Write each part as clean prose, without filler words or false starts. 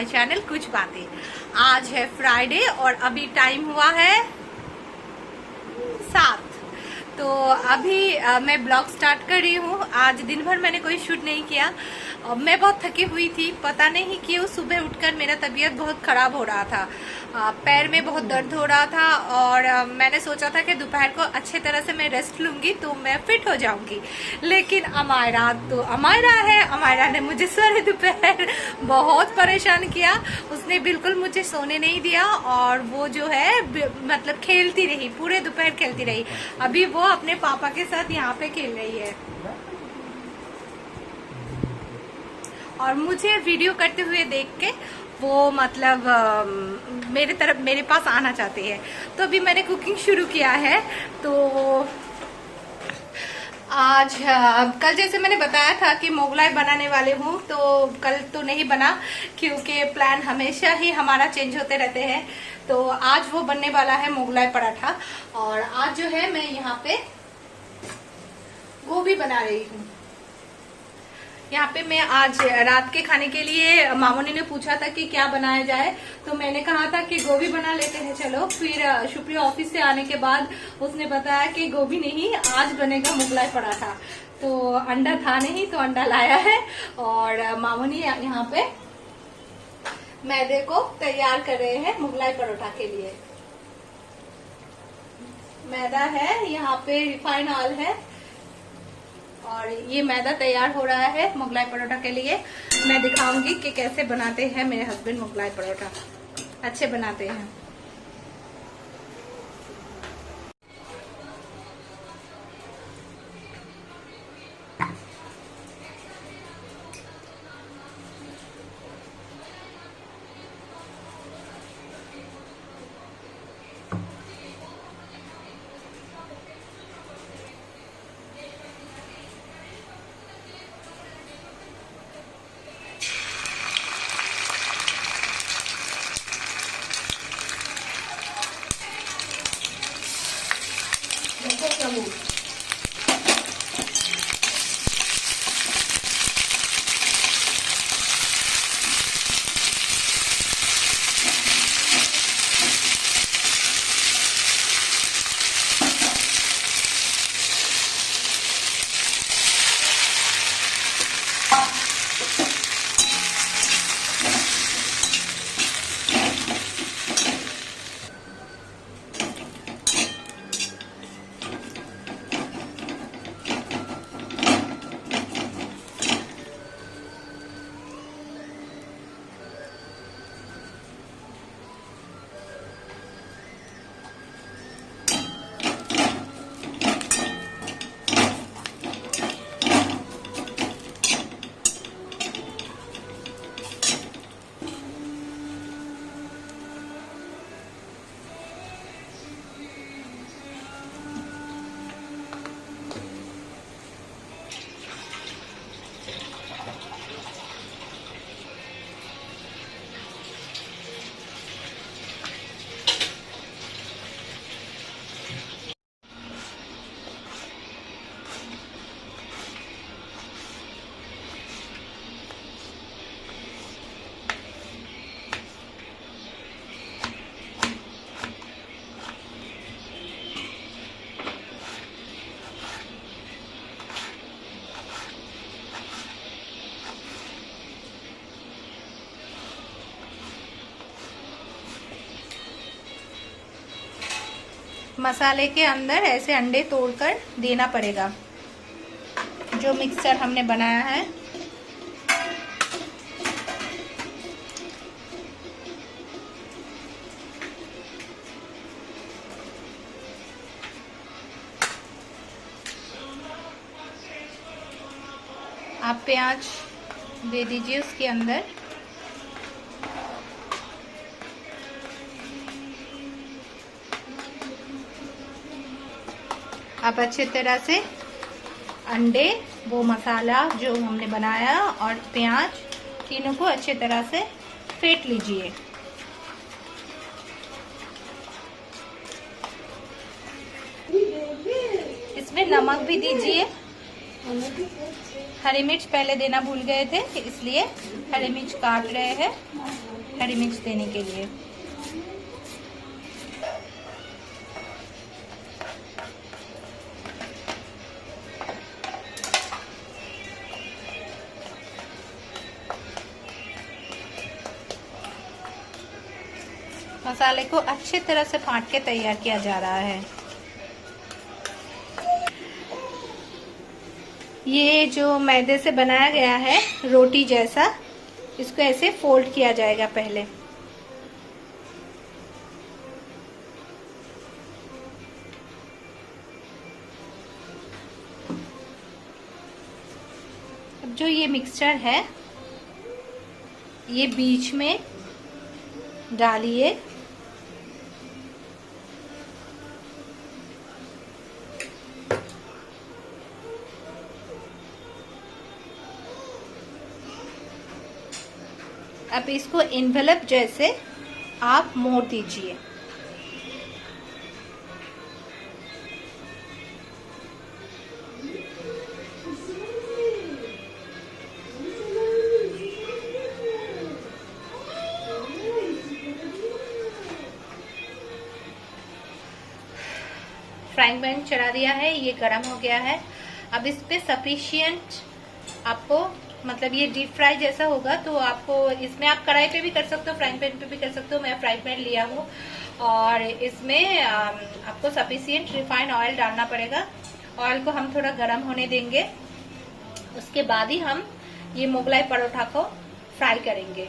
My channel कुछ बातें। आज है फ्राइडे और अभी टाइम हुआ है 7। तो अभी मैं ब्लॉग स्टार्ट कर रही हूँ। आज दिन भर मैंने कोई शूट नहीं किया। मैं बहुत थकी हुई थी, पता नहीं क्यों सुबह उठकर मेरा तबीयत बहुत ख़राब हो रहा था। पैर में बहुत दर्द हो रहा था और मैंने सोचा था कि दोपहर को अच्छे तरह से मैं रेस्ट लूँगी तो मैं फिट हो जाऊँगी। लेकिन अमायरा तो अमायरा है, अमायरा ने मुझे सारे दोपहर बहुत परेशान किया। उसने बिल्कुल मुझे सोने नहीं दिया और वो जो है मतलब खेलती रही, पूरे दोपहर खेलती रही। अभी वो अपने पापा के साथ यहाँ पे खेल रही है और मुझे वीडियो करते हुए देख के वो मतलब मेरे पास आना चाहते हैं। तो अभी मैंने कुकिंग शुरू किया है। तो आज कल जैसे मैंने बताया था कि मोगलाई बनाने वाले हूँ, तो कल तो नहीं बना क्योंकि प्लान हमेशा ही हमारा चेंज होते रहते हैं। तो आज वो बनने वाला है मोगलाई पराठा। और आज जो है मैं यहाँ पे गोभी बना रही हूँ। यहाँ पे मैं आज रात के खाने के लिए मामोनी ने पूछा था कि क्या बनाया जाए, तो मैंने कहा था कि गोभी बना लेते हैं चलो। फिर शुक्रिया ऑफिस से आने के बाद उसने बताया कि गोभी नहीं, आज बनेगा मुगलाई पराठा। तो अंडा था नहीं तो अंडा लाया है और मामोनी यहाँ पे मैदे को तैयार कर रहे हैं मुगलाई परोठा के लिए। मैदा है, यहाँ पे रिफाइंड ऑयल है और ये मैदा तैयार हो रहा है मुगलाई परोठा के लिए। मैं दिखाऊंगी कि कैसे बनाते हैं मेरे हस्बैंड मुगलाई परोठा, अच्छे बनाते हैं। मसाले के अंदर ऐसे अंडे तोड़कर देना पड़ेगा, जो मिक्सचर हमने बनाया है। आप प्याज दे दीजिए उसके अंदर। आप अच्छे तरह से अंडे, वो मसाला जो हमने बनाया और प्याज, तीनों को अच्छे तरह से फेंट लीजिए। इसमें नमक भी दीजिए। हरी मिर्च पहले देना भूल गए थे, इसलिए हरी मिर्च काट रहे हैं। हरी मिर्च देने के लिए। मसाले को अच्छी तरह से फाड़ के तैयार किया जा रहा है। ये जो मैदे से बनाया गया है रोटी जैसा, इसको ऐसे फोल्ड किया जाएगा पहले। अब जो ये मिक्सचर है ये बीच में डालिए। अब इसको एनवेलप जैसे आप मोड़ दीजिए। फ्राइंग पैन चढ़ा दिया है, ये गरम हो गया है। अब इस पे सफिशिएंट आपको, मतलब ये डीप फ्राई जैसा होगा, तो आपको इसमें आप कढ़ाई पे भी कर सकते हो, फ्राइंग पैन पे भी कर सकते हो। मैं फ्राइंग पैन लिया हूँ और इसमें आपको सफिशिएंट रिफाइंड ऑयल डालना पड़ेगा। ऑयल को हम थोड़ा गर्म होने देंगे, उसके बाद ही हम ये मुगलाई परोठा को फ्राई करेंगे।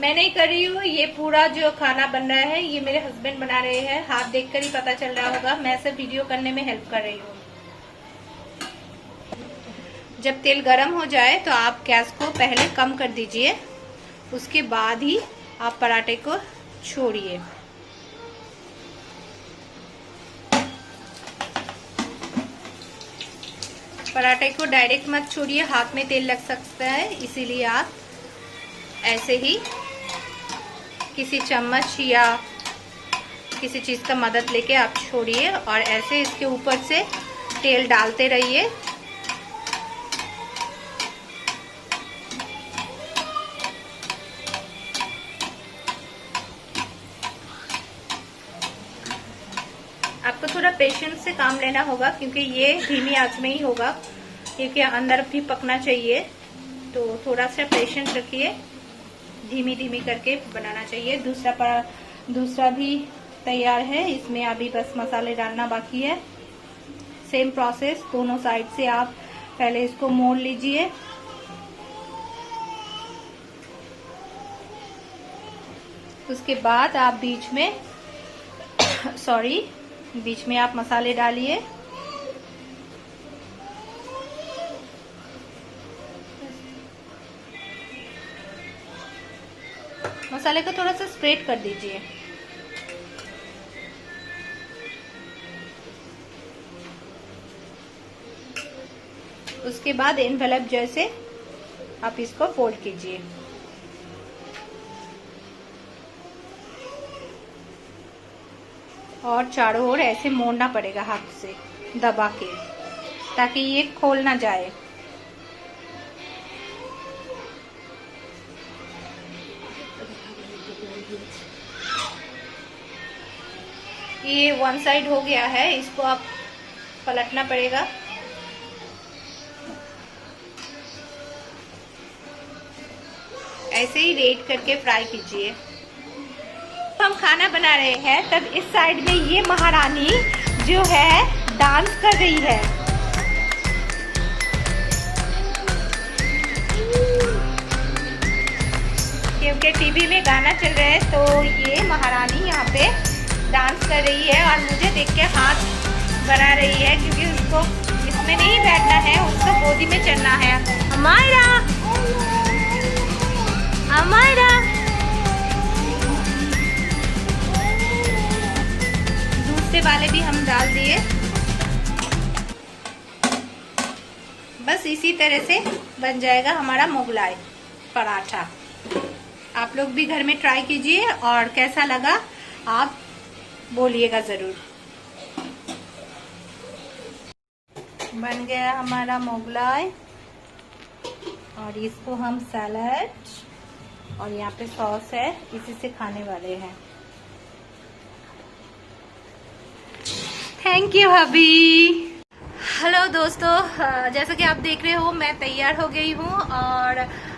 मैं नहीं कर रही हूँ, ये पूरा जो खाना बन रहा है ये मेरे हस्बैंड बना रहे हैं। हाथ देखकर ही पता चल रहा होगा, मैं सिर्फ वीडियो करने में हेल्प कर रही हूँ। जब तेल गरम हो जाए तो आप गैस को पहले कम कर दीजिए, उसके बाद ही आप पराठे को छोड़िए। पराठे को डायरेक्ट मत छोड़िए, हाथ में तेल लग सकता है, इसीलिए आप ऐसे ही किसी चम्मच या किसी चीज का मदद लेके आप छोड़िए और ऐसे इसके ऊपर से तेल डालते रहिए। आपको थोड़ा पेशेंस से काम लेना होगा, क्योंकि ये धीमी आंच में ही होगा, क्योंकि अंदर भी पकना चाहिए। तो थोड़ा सा पेशेंस रखिए, धीमी धीमी करके बनाना चाहिए। दूसरा भी तैयार है, इसमें अभी बस मसाले डालना बाकी है। सेम प्रोसेस, दोनों साइड से आप पहले इसको मोड़ लीजिए। उसके बाद आप बीच में आप मसाले डालिए। मसाले को थोड़ा सा स्प्रेड कर दीजिए। उसके बाद एनवेलप जैसे आप इसको फोल्ड कीजिए और चारों ओर ऐसे मोड़ना पड़ेगा हाथ से दबा के, ताकि ये खोल ना जाए। ये वन साइड हो गया है, इसको आप पलटना पड़ेगा। ऐसे ही रेड करके फ्राई कीजिए। हम खाना बना रहे हैं, तब इस साइड में ये महारानी जो है डांस कर रही है। क्योंकि टीवी में गाना चल रहा है, तो ये महारानी यहाँ पे डांस कर रही है और मुझे देख के हाथ बना रही है, क्योंकि उसको इसमें नहीं बैठना है, उसको गोदी में चलना है। अमायरा, अमायरा। दूसरे वाले भी हम डाल दिए। बस इसी तरह से बन जाएगा हमारा मुगलाई पराठा। आप लोग भी घर में ट्राई कीजिए और कैसा लगा आप बोलिएगा जरूर। बन गया हमारा मुगलाई और इसको हम सैलेड और यहाँ पे सॉस है, इसी से खाने वाले हैं। Thank you hubby. हेलो दोस्तों, जैसा कि आप देख रहे हो मैं तैयार हो गई हूँ और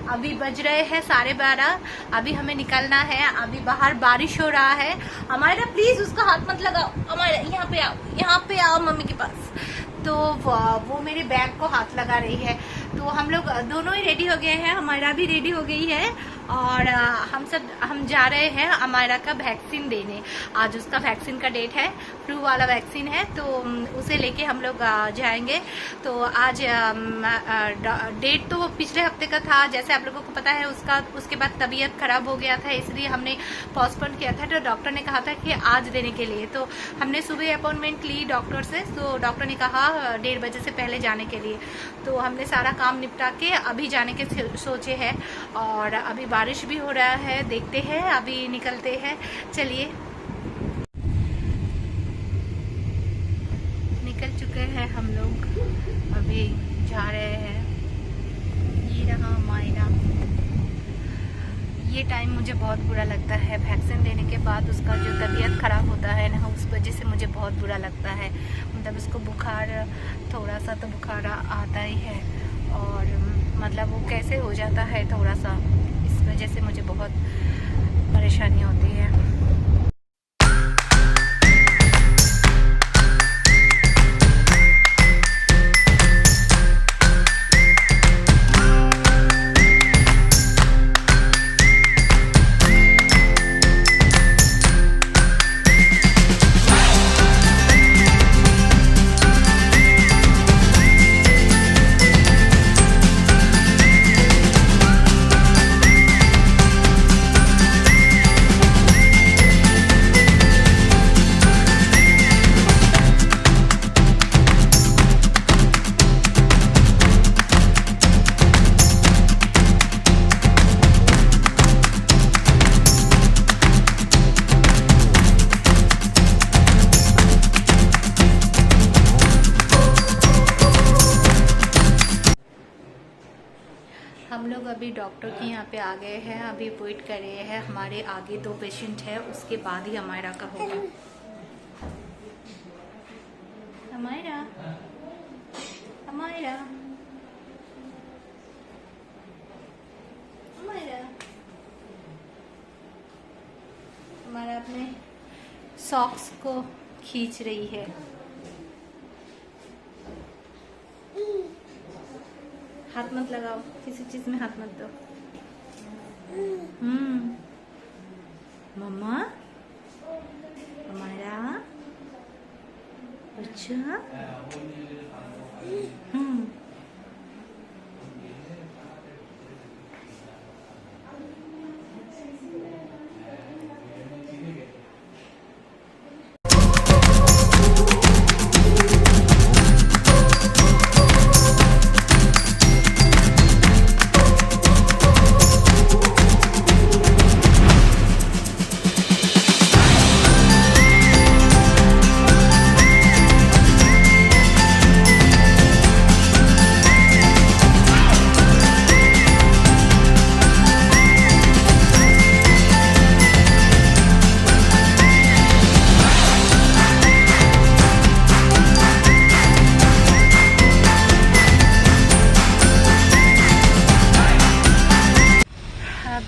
अभी बज रहे हैं 12:30। अभी हमें निकलना है। अभी बाहर बारिश हो रहा है। हमारा प्लीज उसका हाथ मत लगाओ, हमारे यहाँ पे आओ मम्मी के पास। तो वो मेरे बैग को हाथ लगा रही है। तो हम लोग दोनों ही रेडी हो गए हैं, हमारा भी रेडी हो गई है और हम जा रहे हैं अमायरा का वैक्सीन देने। आज उसका वैक्सीन का डेट है, फ्लू वाला वैक्सीन है, तो उसे लेके हम लोग जाएंगे। तो आज डेट तो पिछले हफ्ते का था, जैसे आप लोगों को पता है। उसके बाद तबीयत खराब हो गया था, इसलिए हमने पोस्टपोन किया था। तो डॉक्टर ने कहा था कि आज देने के लिए, तो हमने सुबह अपॉइंटमेंट ली डॉक्टर से। तो डॉक्टर ने कहा 1:30 बजे से पहले जाने के लिए। तो हमने सारा काम निपटा के अभी जाने के सोचे हैं। और अभी बारिश भी हो रहा है, देखते हैं अभी निकलते हैं। चलिए, निकल चुके हैं हम लोग, अभी जा रहे हैं। ये रहा मायरा। ये टाइम मुझे बहुत बुरा लगता है, वैक्सीन देने के बाद उसका जो तबीयत ख़राब होता है ना, उस वजह से मुझे बहुत बुरा लगता है। मतलब उसको बुखार, थोड़ा सा तो बुखार आता ही है और मतलब वो कैसे हो जाता है थोड़ा सा, इस वजह से मुझे बहुत परेशानी होती है। हम लोग अभी डॉक्टर के यहाँ पे आ गए हैं। अभी वेट कर रहे हैं, हमारे आगे 2 पेशेंट है, उसके बाद ही हमारा का होगा। हमारा हमारा हमारा अपने सॉक्स को खींच रही है। हाथ मत लगाओ, किसी चीज में हाथ मत दो। मम्मा, हमारा अच्छा।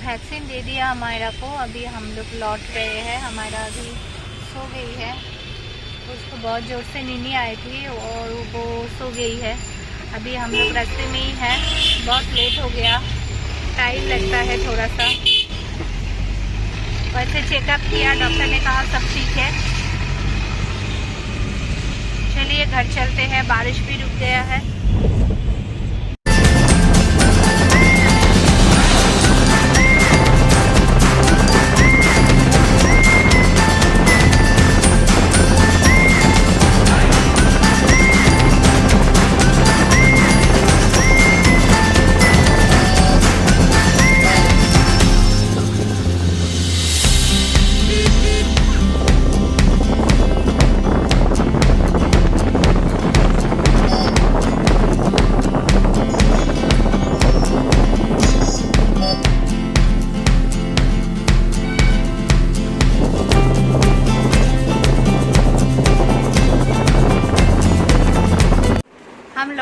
वैक्सीन दे दिया हमारा को। अभी हम लोग लौट रहे हैं। हमारा अभी सो गई है, उसको बहुत ज़ोर से नींद आई थी और वो सो गई है। अभी हम लोग रास्ते में ही हैं, बहुत लेट हो गया, टाइम लगता है थोड़ा सा। वैसे चेकअप किया, डॉक्टर ने कहा सब ठीक है। चलिए घर चलते हैं, बारिश भी रुक गया है।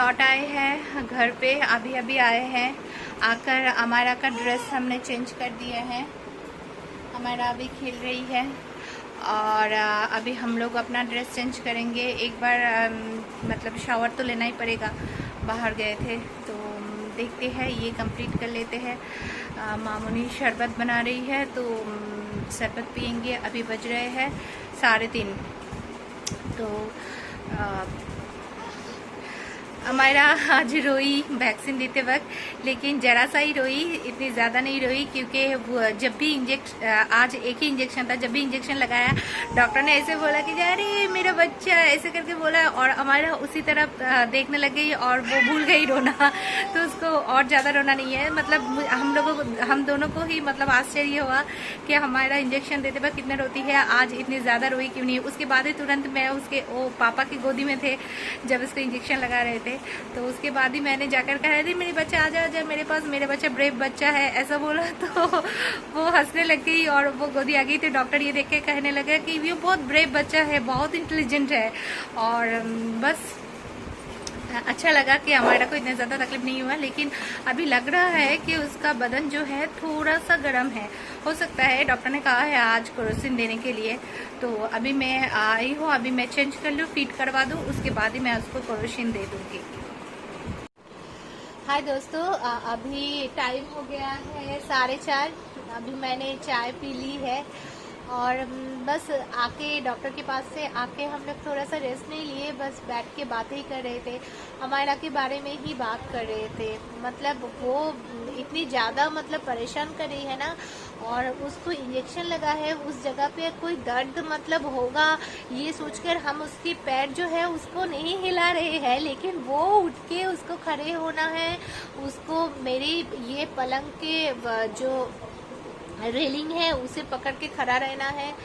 लौट आए हैं घर पे, अभी अभी आए हैं। आकर अमायरा का ड्रेस हमने चेंज कर दिया है। अमायरा अभी खेल रही है और अभी हम लोग अपना ड्रेस चेंज करेंगे। एक बार मतलब शावर तो लेना ही पड़ेगा, बाहर गए थे तो देखते हैं, ये कंप्लीट कर लेते हैं। मामूनी शरबत बना रही है तो शरबत पियेंगे। अभी बज रहे हैं 3:30। तो अमायरा आज रोई वैक्सीन देते वक्त, लेकिन ज़रा सा ही रोई, इतनी ज़्यादा नहीं रोई, क्योंकि जब भी आज एक ही इंजेक्शन था, जब भी इंजेक्शन लगाया डॉक्टर ने ऐसे बोला कि अरे मेरा बच्चा, ऐसे करके बोला, और अमायरा उसी तरफ देखने लग गई और वो भूल गई रोना। तो उसको और ज़्यादा रोना नहीं है, मतलब हम दोनों को ही मतलब आश्चर्य हुआ कि हमारा इंजेक्शन देते वक्त कितने रोती है, आज इतनी ज़्यादा रोई क्यों नहीं। उसके बाद ही तुरंत मैं उसके पापा की गोदी में थे जब उसको इंजेक्शन लगा रहे थे, तो उसके बाद ही मैंने जाकर कहा अरे मेरे बच्चा आ जा मेरे पास, मेरा बच्चा ब्रेव बच्चा है, ऐसा बोला। तो वो हंसने लग गई और वो गोदी आ गई। तो डॉक्टर ये देख के कहने लगा कि ये बहुत ब्रेव बच्चा है, बहुत इंटेलिजेंट है। और बस अच्छा लगा कि हमारा को इतना ज़्यादा तकलीफ नहीं हुआ, लेकिन अभी लग रहा है कि उसका बदन जो है थोड़ा सा गर्म है। हो सकता है, डॉक्टर ने कहा है आज क्रोसिन देने के लिए। तो अभी मैं आई हूँ, अभी मैं चेंज कर लूँ, फीड करवा दूँ, उसके बाद ही मैं उसको क्रोसिन दे दूँगी। हाय दोस्तों, अभी टाइम हो गया है 4:30। अभी मैंने चाय पी ली है और बस आके डॉक्टर के पास से आके हम लोग थोड़ा सा रेस्ट नहीं लिए, बस बैठ के बातें ही कर रहे थे। अमायरा के बारे में ही बात कर रहे थे। मतलब वो इतनी ज़्यादा मतलब परेशान कर रही है ना, और उसको इंजेक्शन लगा है, उस जगह पे कोई दर्द मतलब होगा ये सोचकर हम उसकी पैर जो है उसको नहीं हिला रहे हैं, लेकिन वो उठ के उसको खड़े होना है, उसको मेरी ये पलंग के जो रेलिंग है उसे पकड़ के खड़ा रहना है,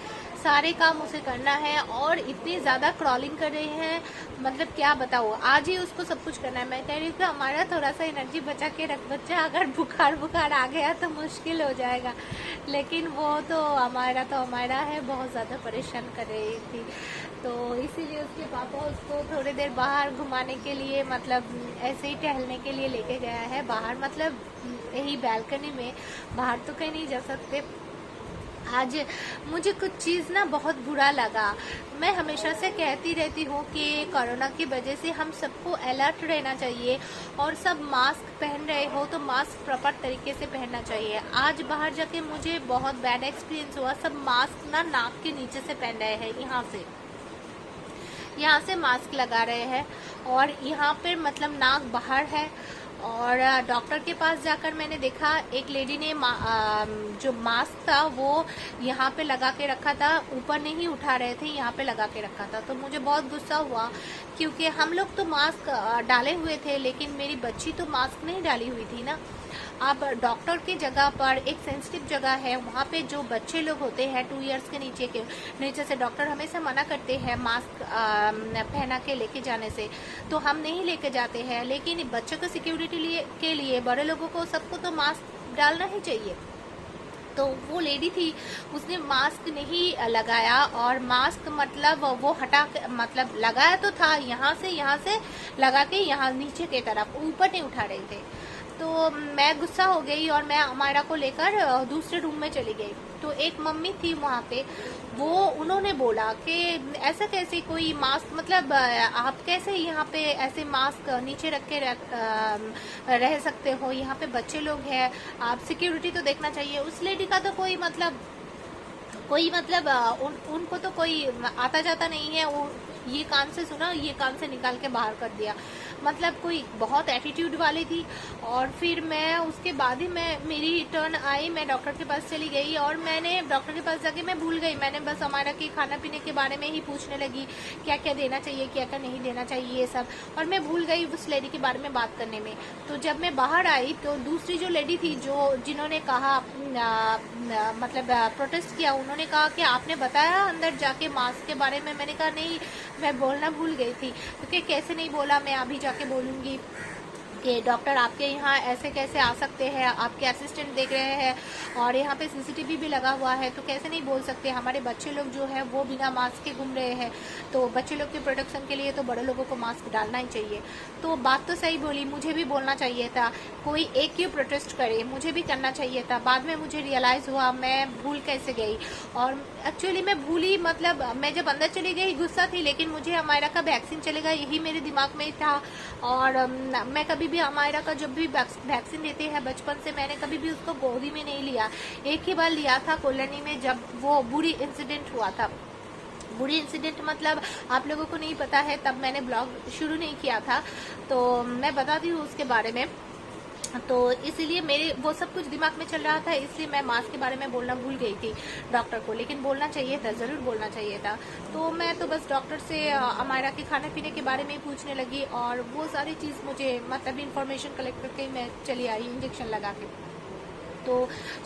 सारे काम उसे करना है। और इतनी ज़्यादा क्रॉलिंग कर रहे हैं, मतलब क्या बताओ, आज ही उसको सब कुछ करना है। मैं कह रही हूँ कि हमारा थोड़ा सा एनर्जी बचा के रख, बच्चा अगर बुखार आ गया तो मुश्किल हो जाएगा। लेकिन वो तो हमारा है, बहुत ज़्यादा परेशान कर रही थी। तो इसीलिए उसके पापा उसको थोड़ी देर बाहर घुमाने के लिए, मतलब ऐसे ही टहलने के लिए लेके गया है बाहर, मतलब यही बालकनी में, बाहर तो कहीं नहीं जा सकते। आज मुझे कुछ चीज़ ना बहुत बुरा लगा। मैं हमेशा से कहती रहती हूँ कि कोरोना की वजह से हम सबको अलर्ट रहना चाहिए, और सब मास्क पहन रहे हो तो मास्क प्रॉपर तरीके से पहनना चाहिए। आज बाहर जाके मुझे बहुत बैड एक्सपीरियंस हुआ। सब मास्क ना नाक के नीचे से पहन रहे हैं, यहाँ से मास्क लगा रहे हैं, और यहाँ पर मतलब नाक बाहर है। और डॉक्टर के पास जाकर मैंने देखा, एक लेडी ने जो मास्क था वो यहाँ पे लगा के रखा था, ऊपर नहीं उठा रहे थे, यहाँ पे लगा के रखा था। तो मुझे बहुत गुस्सा हुआ, क्योंकि हम लोग तो मास्क डाले हुए थे, लेकिन मेरी बच्ची तो मास्क नहीं डाली हुई थी ना। अब डॉक्टर की जगह पर एक सेंसिटिव जगह है, वहाँ पे जो बच्चे लोग होते हैं 2 इयर्स के नीचे से डॉक्टर हमेशा मना करते हैं मास्क पहना के लेके जाने से, तो हम नहीं लेके जाते हैं। लेकिन बच्चों को सिक्योरिटी के लिए बड़े लोगों को सबको तो मास्क डालना ही चाहिए। तो वो लेडी थी, उसने मास्क नहीं लगाया, और मास्क मतलब वो हटा के, मतलब लगाया तो था यहाँ से लगा के यहाँ नीचे की तरफ, ऊपर नहीं उठा रहे थे। तो मैं गुस्सा हो गई और मैं अमायरा को लेकर दूसरे रूम में चली गई। तो एक मम्मी थी वहाँ पे, उन्होंने बोला कि ऐसा कैसे कोई मास्क, मतलब आप कैसे यहाँ पे ऐसे मास्क नीचे रख के रह सकते हो, यहाँ पे बच्चे लोग हैं, आप सिक्योरिटी तो देखना चाहिए। उस लेडी का तो कोई मतलब उनको तो कोई आता जाता नहीं है, वो ये कान से सुना, ये कान से निकाल के बाहर कर दिया। मतलब कोई बहुत एटीट्यूड वाली थी। और फिर मैं उसके बाद ही मेरी टर्न आई, मैं डॉक्टर के पास चली गई, और मैंने डॉक्टर के पास जाके मैं भूल गई, मैंने बस हमारा कि खाना पीने के बारे में ही पूछने लगी, क्या क्या देना चाहिए, क्या क्या नहीं देना चाहिए, ये सब, और मैं भूल गई उस लेडी के बारे में बात करने में। तो जब मैं बाहर आई तो दूसरी जो लेडी थी, जिन्होंने कहा मतलब प्रोटेस्ट किया, उन्होंने कहा कि आपने बताया अंदर जाके मास्क के बारे में। मैंने कहा नहीं, मैं बोलना भूल गई थी। क्योंकि कैसे नहीं बोला, मैं अभी जाके बोलूँगी। कि डॉक्टर आपके यहाँ ऐसे कैसे आ सकते हैं, आपके असिस्टेंट देख रहे हैं और यहाँ पे सीसीटीवी भी लगा हुआ है, तो कैसे नहीं बोल सकते। हमारे बच्चे लोग जो है वो बिना मास्क के घूम रहे हैं, तो बच्चे लोग के प्रोटेक्शन के लिए तो बड़े लोगों को मास्क डालना ही चाहिए। तो बात तो सही बोली, मुझे भी बोलना चाहिए था। कोई एक क्यों प्रोटेस्ट करे, मुझे भी करना चाहिए था। बाद में मुझे रियलाइज़ हुआ मैं भूल कैसे गई, और एक्चुअली मैं भूली, मतलब मैं जब अंदर चली गई गुस्सा थी, लेकिन मुझे अमायरा का वैक्सीन चलेगा यही मेरे दिमाग में था। और मैं कभी भी अमायरा का जब भी वैक्सीन देते हैं बचपन से, मैंने कभी भी उसको गोदी में नहीं लिया। एक ही बार लिया था कॉलोनी में, जब वो बुरी इंसिडेंट हुआ था। बुरी इंसिडेंट मतलब आप लोगों को नहीं पता है, तब मैंने ब्लॉग शुरू नहीं किया था, तो मैं बताती हूँ उसके बारे में। तो इसीलिए मेरे वो सब कुछ दिमाग में चल रहा था, इसलिए मैं मास्क के बारे में बोलना भूल गई थी डॉक्टर को, लेकिन बोलना चाहिए था, ज़रूर बोलना चाहिए था। तो मैं तो बस डॉक्टर से अमायरा के खाने पीने के बारे में ही पूछने लगी, और वो सारी चीज़ मुझे मतलब इन्फॉर्मेशन कलेक्ट करके मैं चली आई इंजेक्शन लगा के। तो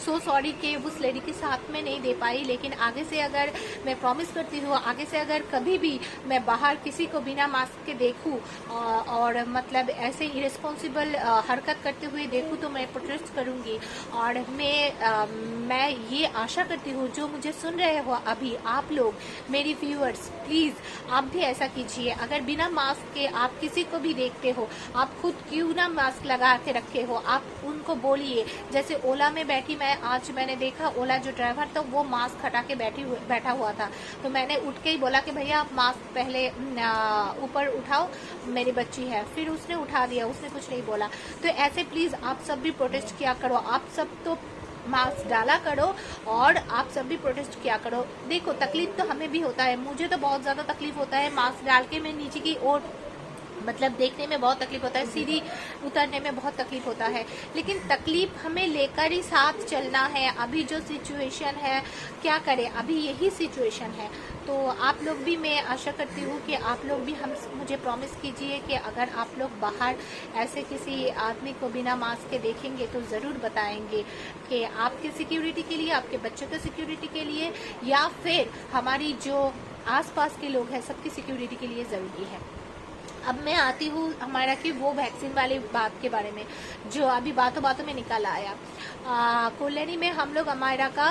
सो सॉरी कि उस लेडी के साथ में नहीं दे पाई, लेकिन आगे से अगर मैं प्रॉमिस करती हूँ, आगे से अगर कभी भी मैं बाहर किसी को बिना मास्क के देखूँ और मतलब ऐसे इरेस्पॉन्सिबल हरकत करते हुए देखूँ तो मैं प्रोटेस्ट करूँगी। और मैं ये आशा करती हूँ जो मुझे सुन रहे हो अभी आप लोग, मेरी व्यूअर्स, प्लीज़ आप भी ऐसा कीजिए। अगर बिना मास्क के आप किसी को भी देखते हो, आप खुद क्यों ना मास्क लगा के रखे हो, आप उनको बोलिए। जैसे ओला में बैठी मैं, आज मैंने देखा ओला जो ड्राइवर था वो मास्क हटा के बैठा हुआ था, तो मैंने उठ के ही बोला कि भैया आप मास्क पहले ऊपर उठाओ, मेरी बच्ची है। फिर उसने उठा दिया, उसने कुछ नहीं बोला। तो ऐसे प्लीज़ आप सब भी प्रोटेस्ट किया करो, आप सब तो मास्क डाला करो और आप सब भी प्रोटेस्ट किया करो। देखो तकलीफ तो हमें भी होता है, मुझे तो बहुत ज़्यादा तकलीफ होता है मास्क डाल के मैं नीचे की ओर, मतलब देखने में बहुत तकलीफ होता है, सीढ़ी उतरने में बहुत तकलीफ होता है, लेकिन तकलीफ हमें लेकर ही साथ चलना है। अभी जो सिचुएशन है क्या करें, अभी यही सिचुएशन है। तो आप लोग भी, मैं आशा करती हूँ कि आप लोग भी मुझे प्रॉमिस कीजिए कि अगर आप लोग बाहर ऐसे किसी आदमी को बिना मास्क के देखेंगे तो ज़रूर बताएंगे कि आपकी सिक्योरिटी के लिए, आपके बच्चों की सिक्योरिटी के लिए, या फिर हमारी जो आसपास के लोग हैं सबकी सिक्योरिटी के लिए ज़रूरी है। अब मैं आती हूँ हमारा की वो वैक्सीन वाली बात के बारे में जो अभी बातों बातों में निकल आया। कॉलोनी में हम लोग हमारा का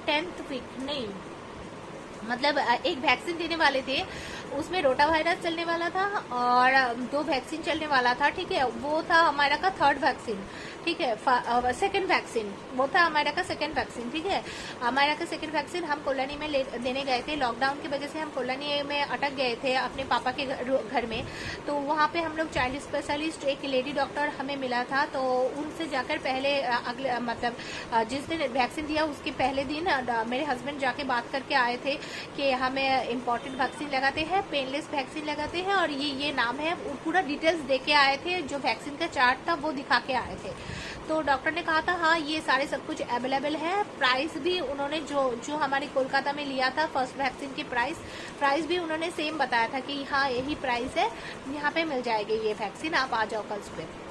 10th वीक नहीं, मतलब एक वैक्सीन देने वाले थे, उसमें रोटा वायरस चलने वाला था और 2 वैक्सीन चलने वाला था, ठीक है। वो था हमारा का 3rd वैक्सीन, ठीक है। 2nd वैक्सीन, वो था हमारा का 2nd वैक्सीन, ठीक है। हमारा का 2nd वैक्सीन हम कॉलोनी में देने गए थे। लॉकडाउन की वजह से हम कॉलोनी में अटक गए थे अपने पापा के घर में, तो वहाँ पे हम लोग चाइल्ड स्पेशलिस्ट, एक लेडी डॉक्टर हमें मिला था, तो उनसे जाकर पहले अगले मतलब जिस दिन वैक्सीन दिया उसके पहले दिन मेरे हस्बैंड जाके बात करके आए थे कि हमें इम्पोर्टेंट वैक्सीन लगाते हैं, पेनलेस वैक्सीन लगाते हैं, और ये नाम है, पूरा डिटेल्स दे के आए थे। जो वैक्सीन का चार्ट था वो दिखा के आए थे। तो डॉक्टर ने कहा था हाँ ये सारे सब कुछ अवेलेबल है। प्राइस भी उन्होंने जो हमारे कोलकाता में लिया था फर्स्ट वैक्सीन की प्राइस भी उन्होंने सेम बताया था कि हाँ यही प्राइस है, यहाँ पे मिल जाएगी ये वैक्सीन, आप आ जाओ कल सुबह।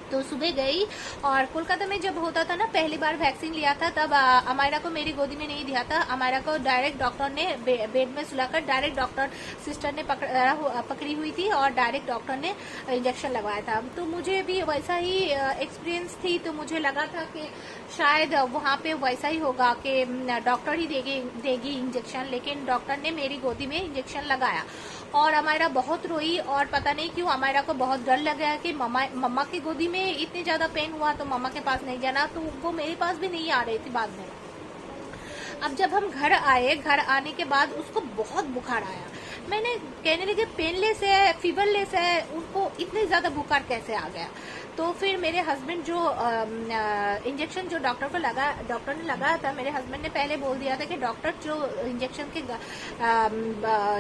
तो सुबह गई, और कोलकाता में जब होता था ना, पहली बार वैक्सीन लिया था तब अमायरा को मेरी गोदी में नहीं दिया था। अमायरा को डायरेक्ट डॉक्टर ने बेड में सुलाकर डायरेक्ट डॉक्टर सिस्टर ने पकड़ी हुई थी और डायरेक्ट डॉक्टर ने इंजेक्शन लगवाया था। तो मुझे भी वैसा ही एक्सपीरियंस थी, तो मुझे लगा था कि शायद वहाँ पे वैसा ही होगा कि डॉक्टर ही देगी इंजेक्शन, लेकिन डॉक्टर ने मेरी गोदी में इंजेक्शन लगाया और अमायरा बहुत रोई। और पता नहीं क्यों अमायरा को बहुत डर लग गया कि मम्मा की गोदी में इतनी ज्यादा पेन हुआ तो मम्मा के पास नहीं जाना, तो वो मेरे पास भी नहीं आ रही थी बाद में। अब जब हम घर आए, घर आने के बाद उसको बहुत बुखार आया। मैंने कहने लगी पेनलेस है, फीवरलेस है, उनको इतने ज़्यादा बुखार कैसे आ गया। तो फिर मेरे हस्बैंड जो इंजेक्शन जो डॉक्टर ने लगाया था, मेरे हस्बैंड ने पहले बोल दिया था कि डॉक्टर जो इंजेक्शन के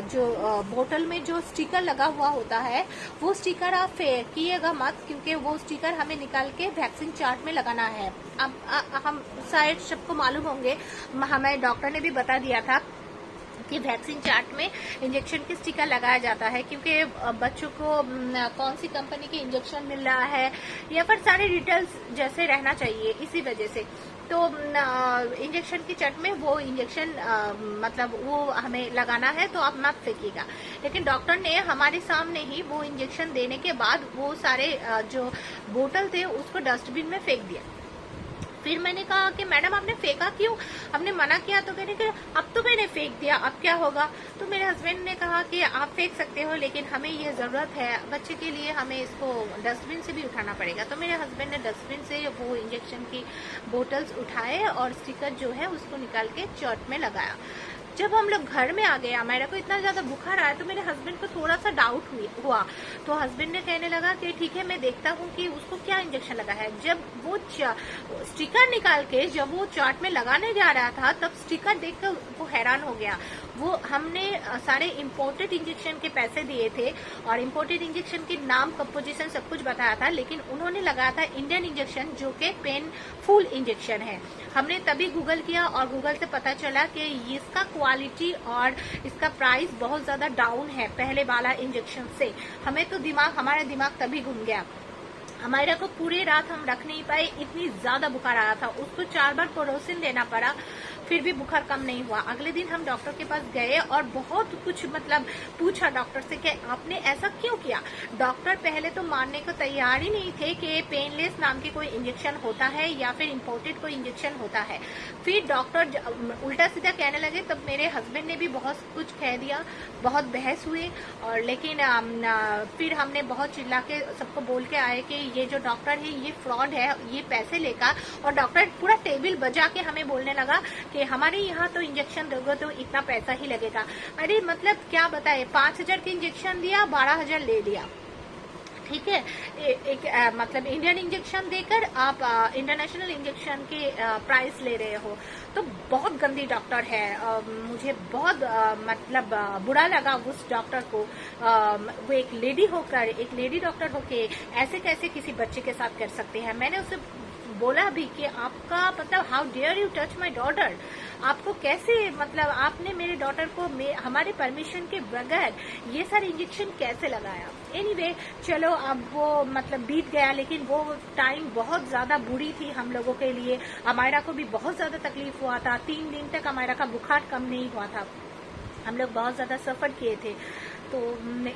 जो बोतल में जो स्टिकर लगा हुआ होता है वो स्टिकर आप फेंकिएगा मत, क्योंकि वो स्टिकर हमें निकाल के वैक्सीन चार्ट में लगाना है। अब हम शायद सबको मालूम होंगे, हमें डॉक्टर ने भी बता दिया था कि वैक्सीन चार्ट में इंजेक्शन की स्टिकर लगाया जाता है, क्योंकि बच्चों को कौन सी कंपनी के इंजेक्शन मिल रहा है या फिर सारे डिटेल्स जैसे रहना चाहिए, इसी वजह से। तो इंजेक्शन की चट में वो इंजेक्शन मतलब वो हमें लगाना है तो आप मत फेंकिएगा। लेकिन डॉक्टर ने हमारे सामने ही वो इंजेक्शन देने के बाद वो सारे जो बोतल थे उसको डस्टबिन में फेंक दिया। फिर मैंने कहा कि मैडम आपने फेंका क्यों, हमने मना किया। तो कहने कि अब तो मैंने फेंक दिया, अब क्या होगा। तो मेरे हस्बैंड ने कहा कि आप फेंक सकते हो लेकिन हमें ये जरूरत है बच्चे के लिए, हमें इसको डस्टबिन से भी उठाना पड़ेगा। तो मेरे हस्बैंड ने डस्टबिन से वो इंजेक्शन की बोतल्स उठाए और स्टिकर जो है उसको निकाल के चर्ट में लगाया। जब हम लोग घर में आ गए, मेरे को इतना ज्यादा बुखार आया तो मेरे हस्बैंड को थोड़ा सा डाउट हुआ। तो हस्बैंड ने कहने लगा कि ठीक है मैं देखता हूँ कि उसको क्या इंजेक्शन लगा है। जब वो स्टिकर निकाल के जब वो चार्ट में लगाने जा रहा था तब स्टिकर देखकर वो हैरान हो गया। वो हमने सारे इम्पोर्टेड इंजेक्शन के पैसे दिए थे और इम्पोर्टेड इंजेक्शन के नाम, कंपोजिशन सब कुछ बताया था, लेकिन उन्होंने लगाया था इंडियन इंजेक्शन जो कि पेनफुल इंजेक्शन है। हमने तभी गूगल किया और गूगल से पता चला कि इसका क्वालिटी और इसका प्राइस बहुत ज्यादा डाउन है पहले वाला इंजेक्शन से। हमें तो हमारा दिमाग तभी घूम गया। हमारे को पूरी रात हम रख नहीं पाए, इतनी ज्यादा बुखार आया था। उसको 4 बार क्रोसिन देना पड़ा, फिर भी बुखार कम नहीं हुआ। अगले दिन हम डॉक्टर के पास गए और बहुत कुछ मतलब पूछा डॉक्टर से कि आपने ऐसा क्यों किया। डॉक्टर पहले तो मानने को तैयार ही नहीं थे कि पेनलेस नाम के कोई इंजेक्शन होता है या फिर इम्पोर्टेड कोई इंजेक्शन होता है। फिर डॉक्टर उल्टा सीधा कहने लगे, तब मेरे हस्बैंड ने भी बहुत कुछ कह दिया, बहुत बहस हुई। और लेकिन फिर हमने बहुत चिल्ला के सबको बोल के आए कि ये जो डॉक्टर है ये फ्रॉड है, ये पैसे लेगा। और डॉक्टर पूरा टेबल बजा के हमें बोलने लगा कि हमारे यहाँ तो इंजेक्शन दोगे तो इतना पैसा ही लगेगा। अरे मतलब क्या बताए, 5,000 की इंजेक्शन दिया, 12,000 ले लिया। ठीक है, एक मतलब इंडियन इंजेक्शन देकर आप इंटरनेशनल इंजेक्शन के प्राइस ले रहे हो। तो बहुत गंदी डॉक्टर है। मुझे बहुत मतलब बुरा लगा उस डॉक्टर को। वो एक लेडी डॉक्टर होके ऐसे कैसे किसी बच्चे के साथ कर सकते हैं। मैंने उसे बोला भी कि आपका मतलब how dare you touch my daughter, आपको कैसे मतलब आपने मेरे डॉटर को हमारे परमिशन के बगैर ये सारे इंजेक्शन कैसे लगाया। एनीवे चलो अब वो मतलब बीत गया, लेकिन वो टाइम बहुत ज्यादा बुरी थी हम लोगों के लिए। अमायरा को भी बहुत ज्यादा तकलीफ हुआ था। 3 दिन तक अमायरा का बुखार कम नहीं हुआ था। हम लोग बहुत ज्यादा सफर किए थे। तो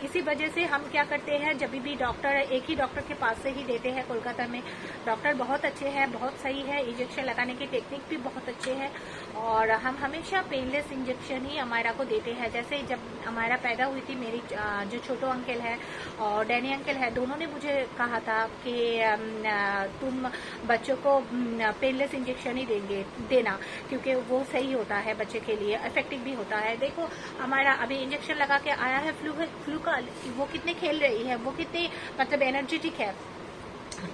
इसी वजह से हम क्या करते हैं, जब भी डॉक्टर, एक ही डॉक्टर के पास से ही देते हैं कोलकाता में। डॉक्टर बहुत अच्छे हैं, बहुत सही है, इंजेक्शन लगाने की टेक्निक भी बहुत अच्छे है। और हम हमेशा पेनलेस इंजेक्शन ही अमायरा को देते हैं। जैसे जब अमायरा पैदा हुई थी, मेरी जो छोटो अंकल है और डैनी अंकल है, दोनों ने मुझे कहा था कि तुम बच्चों को पेनलेस इंजेक्शन ही देना, क्योंकि वो सही होता है बच्चे के लिए, इफेक्टिव भी होता है। देखो हमारा अभी इंजेक्शन लगा के आया है फ्लू का, वो कितने खेल रही है, वो कितनी मतलब एनर्जेटिक है।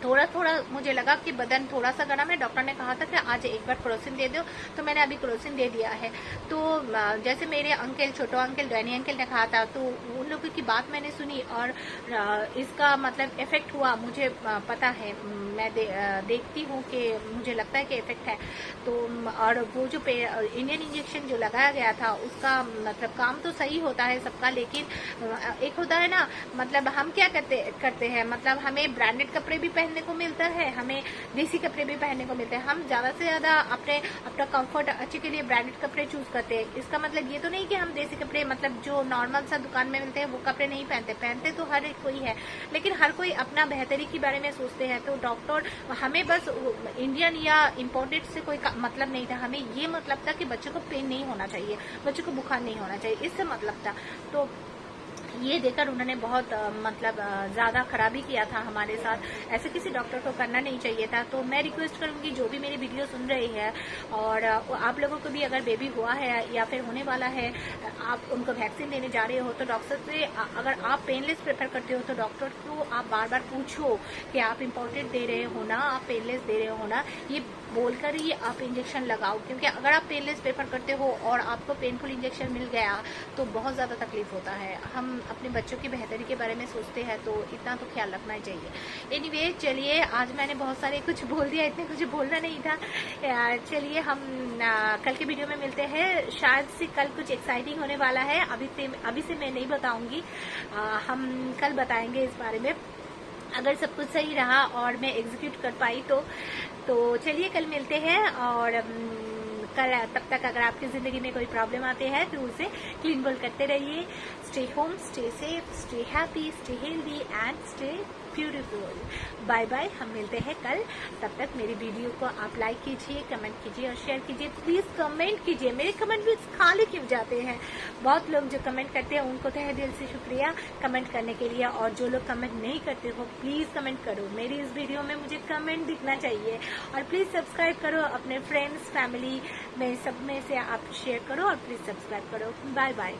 थोड़ा थोड़ा मुझे लगा कि बदन थोड़ा सा गर्म है। डॉक्टर ने कहा था कि आज एक बार क्रोसिन दे दो, तो मैंने अभी क्रोसिन दे दिया है। तो जैसे मेरे अंकल, छोटो अंकल, डैनी अंकल ने कहा था, तो उन लोगों की बात मैंने सुनी और इसका मतलब इफेक्ट हुआ। मुझे पता है, मैं देखती हूँ कि मुझे लगता है कि इफेक्ट है। तो और वो जो इंडियन इंजेक्शन जो लगाया गया था उसका मतलब काम तो सही होता है सबका, लेकिन एक होता है ना, मतलब हम क्या करते हैं, मतलब हमें ब्रांडेड कपड़े भी पहनने को मिलता है, हमें देसी कपड़े भी पहनने को मिलते हैं। हम ज्यादा से ज्यादा अपना कंफर्ट अच्छे के लिए ब्रांडेड कपड़े चूज करते हैं। इसका मतलब ये तो नहीं कि हम देसी कपड़े मतलब जो नॉर्मल सा दुकान में मिलते हैं वो कपड़े नहीं पहनते तो हर एक कोई है, लेकिन हर कोई अपना बेहतरी के बारे में सोचते हैं। तो डॉक्टर, हमें बस इंडियन या इम्पोर्टेड से कोई मतलब नहीं था, हमें ये मतलब था कि बच्चों को पेन नहीं होना चाहिए, बच्चों को बुखार नहीं होना चाहिए, इससे मतलब था। तो ये देखकर उन्होंने बहुत मतलब ज्यादा खराबी किया था हमारे साथ। ऐसे किसी डॉक्टर को करना नहीं चाहिए था। तो मैं रिक्वेस्ट करूंगी जो भी मेरी वीडियो सुन रही है और आप लोगों को भी अगर बेबी हुआ है या फिर होने वाला है, आप उनको वैक्सीन देने जा रहे हो, तो डॉक्टर से अगर आप पेनलेस प्रेफर करते हो तो डॉक्टर को आप बार बार पूछो कि आप इम्पोर्टेड दे रहे हो ना, आप पेनलेस दे रहे हो ना, ये बोलकर ही आप इंजेक्शन लगाओ। क्योंकि अगर आप पेनलेस प्रेफर करते हो और आपको पेनफुल इंजेक्शन मिल गया तो बहुत ज्यादा तकलीफ होता है। हम अपने बच्चों की बेहतरी के बारे में सोचते हैं तो इतना तो ख्याल रखना ही चाहिए। एनीवे चलिए, आज मैंने बहुत सारे कुछ बोल दिया, इतने कुछ बोलना नहीं था। चलिए हम कल के वीडियो में मिलते हैं। शायद से कल कुछ एक्साइटिंग होने वाला है, अभी से मैं नहीं बताऊंगी, हम कल बताएंगे इस बारे में। अगर सब कुछ सही रहा और मैं एग्जीक्यूट कर पाई तो चलिए कल मिलते हैं। और कल तब तक अगर आपकी ज़िंदगी में कोई प्रॉब्लम आते हैं तो उसे क्लीन बोल करते रहिए। Stay home, stay safe, stay happy, stay healthy and stay beautiful. Bye bye, हम मिलते हैं कल। तब तक मेरी वीडियो को आप लाइक कीजिए, कमेंट कीजिए और शेयर कीजिए। प्लीज़ कमेंट कीजिए, मेरे कमेंट भी खाली क्यों जाते हैं। बहुत लोग जो कमेंट करते हैं उनको तहे दिल से शुक्रिया कमेंट करने के लिए, और जो लोग कमेंट नहीं करते हो प्लीज़ कमेंट करो। मेरी इस वीडियो में मुझे कमेंट दिखना चाहिए। और प्लीज़ सब्सक्राइब करो, अपने फ्रेंड्स फैमिली में सब में से आप शेयर करो और प्लीज़ सब्सक्राइब करो। Bye bye.